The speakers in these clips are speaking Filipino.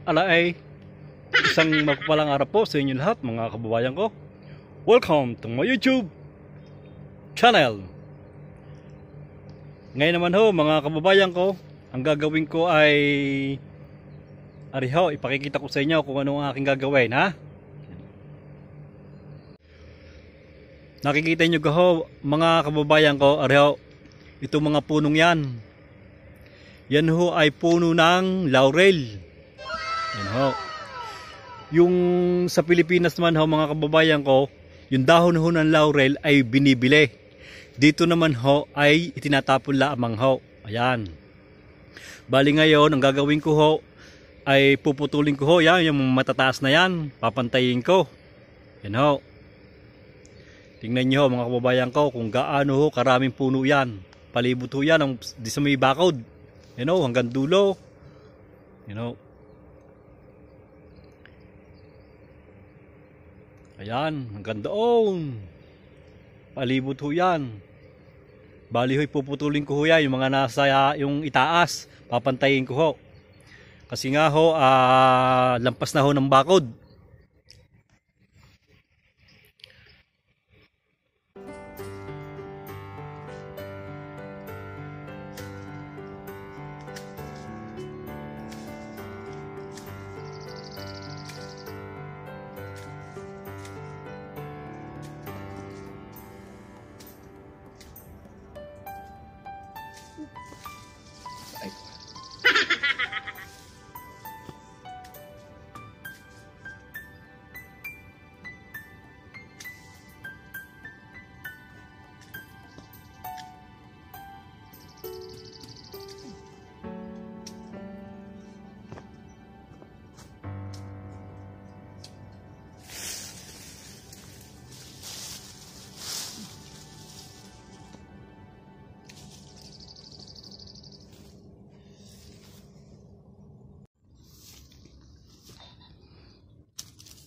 Alaay, isang magpapalang araw po sa inyo lahat mga kababayan ko. Welcome to my YouTube channel. Ngayon naman ho mga kababayan ko, ang gagawin ko ay ariho, ipakikita ko sa inyo kung ano ang aking gagawin, ha? Nakikita nyo ho mga kababayan ko, ariho, itong mga punong yan ho ay puno ng laurel. Yan ho. Yung sa Pilipinas naman ho mga kababayan ko, yung dahon ho ng laurel ay binibili. Dito naman ho ay itinatapon lamang ho. Ayan. Bali ngayon, ang gagawin ko ho ay puputulin ko ho yan, yung matataas na yan, papantayin ko. Yan ho. Tingnan nyo ho mga kababayan ko kung gaano ho karaming puno yan. Palibot ho yan di sa may bakod. Yan ho, hanggang dulo. Yan ho. Ayan, hanggang doon. Palibot ho yan. Bali ho'y puputulin ko ho yan, yung mga nasa yung itaas, papantayin ko ho. Kasi nga ho, lampas na ho ng bakod.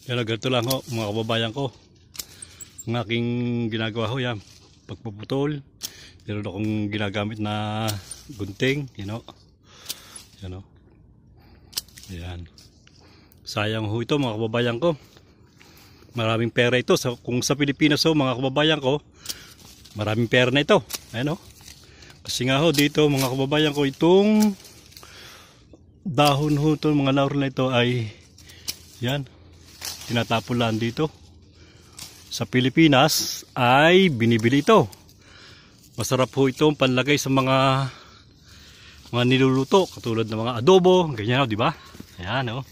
Yan, ganito lang ho mga kababayan ko. Ang aking ginagawa ho yan, pagpuputol. Meron akong ginagamit na gunting, yan o. Ayan. Sayang ho ito mga kababayan ko. Maraming pera ito. Kung sa Pilipinas ho mga kababayan ko, maraming pera na ito. Ayan o. Kasi nga ho dito mga kababayan ko, itong dahon ho ito, mga laurel na ito ay yan. Tinatapon lang dito. Sa Pilipinas ay binibili ito. Masarap ho itong panlagay sa mga niluluto, katulad ng mga adobo, ganyan, di ba? Ayan, oh.